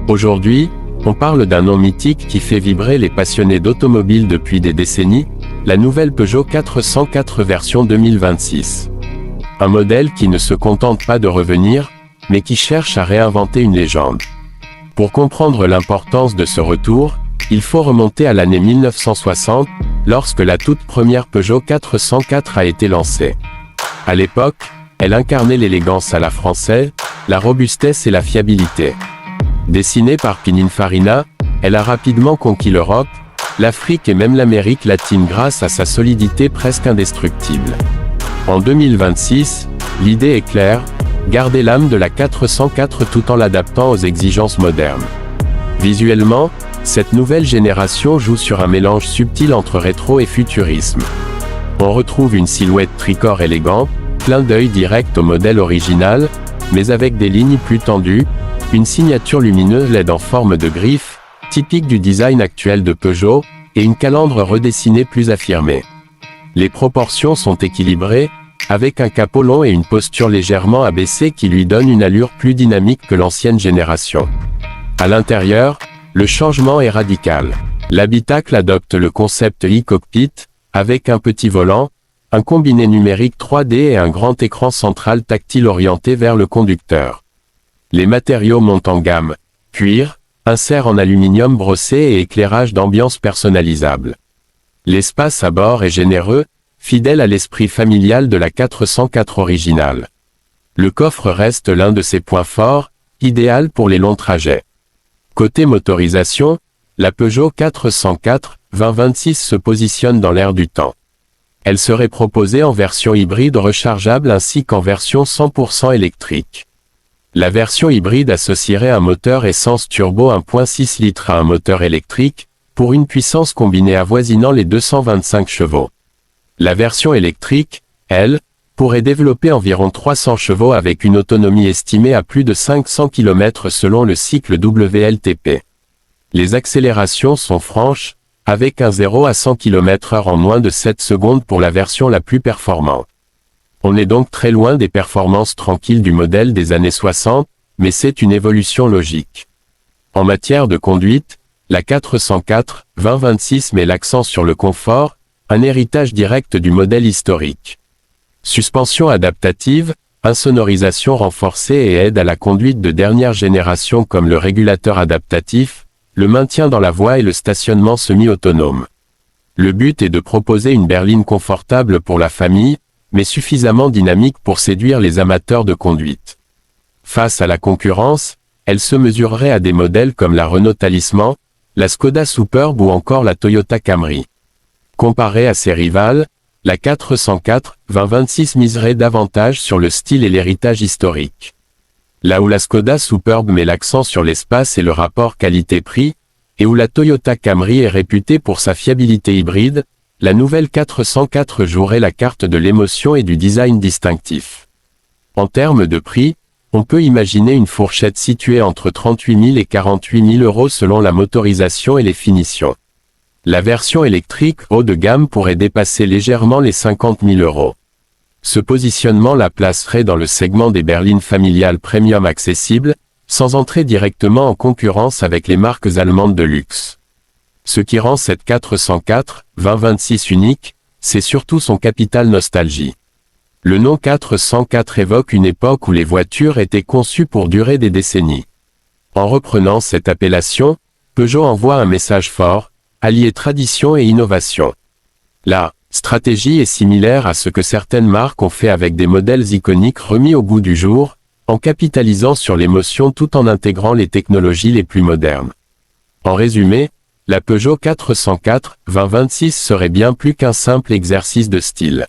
Aujourd'hui, on parle d'un nom mythique qui fait vibrer les passionnés d'automobile depuis des décennies, la nouvelle Peugeot 404 version 2026. Un modèle qui ne se contente pas de revenir, mais qui cherche à réinventer une légende. Pour comprendre l'importance de ce retour, il faut remonter à l'année 1960, lorsque la toute première Peugeot 404 a été lancée. À l'époque, elle incarnait l'élégance à la française, la robustesse et la fiabilité. Dessinée par Pininfarina, elle a rapidement conquis l'Europe, l'Afrique et même l'Amérique latine grâce à sa solidité presque indestructible. En 2026, l'idée est claire, garder l'âme de la 404 tout en l'adaptant aux exigences modernes. Visuellement, cette nouvelle génération joue sur un mélange subtil entre rétro et futurisme. On retrouve une silhouette tricorps élégante, clin d'œil direct au modèle original, mais avec des lignes plus tendues, une signature lumineuse LED en forme de griffe, typique du design actuel de Peugeot, et une calandre redessinée plus affirmée. Les proportions sont équilibrées, avec un capot long et une posture légèrement abaissée qui lui donne une allure plus dynamique que l'ancienne génération. À l'intérieur, le changement est radical. L'habitacle adopte le concept e-cockpit, avec un petit volant, un combiné numérique 3D et un grand écran central tactile orienté vers le conducteur. Les matériaux montent en gamme, cuir, insert en aluminium brossé et éclairage d'ambiance personnalisable. L'espace à bord est généreux, fidèle à l'esprit familial de la 404 originale. Le coffre reste l'un de ses points forts, idéal pour les longs trajets. Côté motorisation, la Peugeot 404 2026 se positionne dans l'air du temps. Elle serait proposée en version hybride rechargeable ainsi qu'en version 100% électrique. La version hybride associerait un moteur essence turbo 1.6 litres à un moteur électrique, pour une puissance combinée avoisinant les 225 chevaux. La version électrique, elle, pourrait développer environ 300 chevaux avec une autonomie estimée à plus de 500 km selon le cycle WLTP. Les accélérations sont franches, avec un 0 à 100 km/h en moins de 7 secondes pour la version la plus performante. On est donc très loin des performances tranquilles du modèle des années 60, mais c'est une évolution logique. En matière de conduite, la 404 2026 met l'accent sur le confort, un héritage direct du modèle historique. Suspension adaptative, insonorisation renforcée et aide à la conduite de dernière génération comme le régulateur adaptatif, le maintien dans la voie et le stationnement semi-autonome. Le but est de proposer une berline confortable pour la famille, mais suffisamment dynamique pour séduire les amateurs de conduite. Face à la concurrence, elle se mesurerait à des modèles comme la Renault Talisman, la Skoda Superb ou encore la Toyota Camry. Comparée à ses rivales, la 404 2026 miserait davantage sur le style et l'héritage historique. Là où la Skoda Superb met l'accent sur l'espace et le rapport qualité-prix, et où la Toyota Camry est réputée pour sa fiabilité hybride, la nouvelle 404 jouerait la carte de l'émotion et du design distinctif. En termes de prix, on peut imaginer une fourchette située entre 38 000 et 48 000 euros selon la motorisation et les finitions. La version électrique haut de gamme pourrait dépasser légèrement les 50 000 euros. Ce positionnement la placerait dans le segment des berlines familiales premium accessibles, sans entrer directement en concurrence avec les marques allemandes de luxe. Ce qui rend cette 404 2026 unique, c'est surtout son capital nostalgie. Le nom 404 évoque une époque où les voitures étaient conçues pour durer des décennies. En reprenant cette appellation, Peugeot envoie un message fort, allier tradition et innovation. La stratégie est similaire à ce que certaines marques ont fait avec des modèles iconiques remis au goût du jour, en capitalisant sur l'émotion tout en intégrant les technologies les plus modernes. En résumé, la Peugeot 404 2026 serait bien plus qu'un simple exercice de style.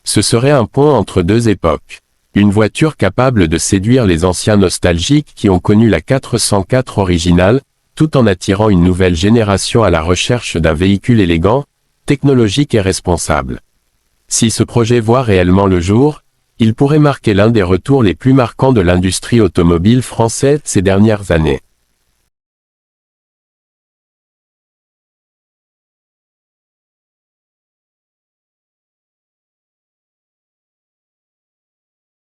Ce serait un pont entre deux époques. Une voiture capable de séduire les anciens nostalgiques qui ont connu la 404 originale, tout en attirant une nouvelle génération à la recherche d'un véhicule élégant, technologique et responsable. Si ce projet voit réellement le jour, il pourrait marquer l'un des retours les plus marquants de l'industrie automobile française ces dernières années.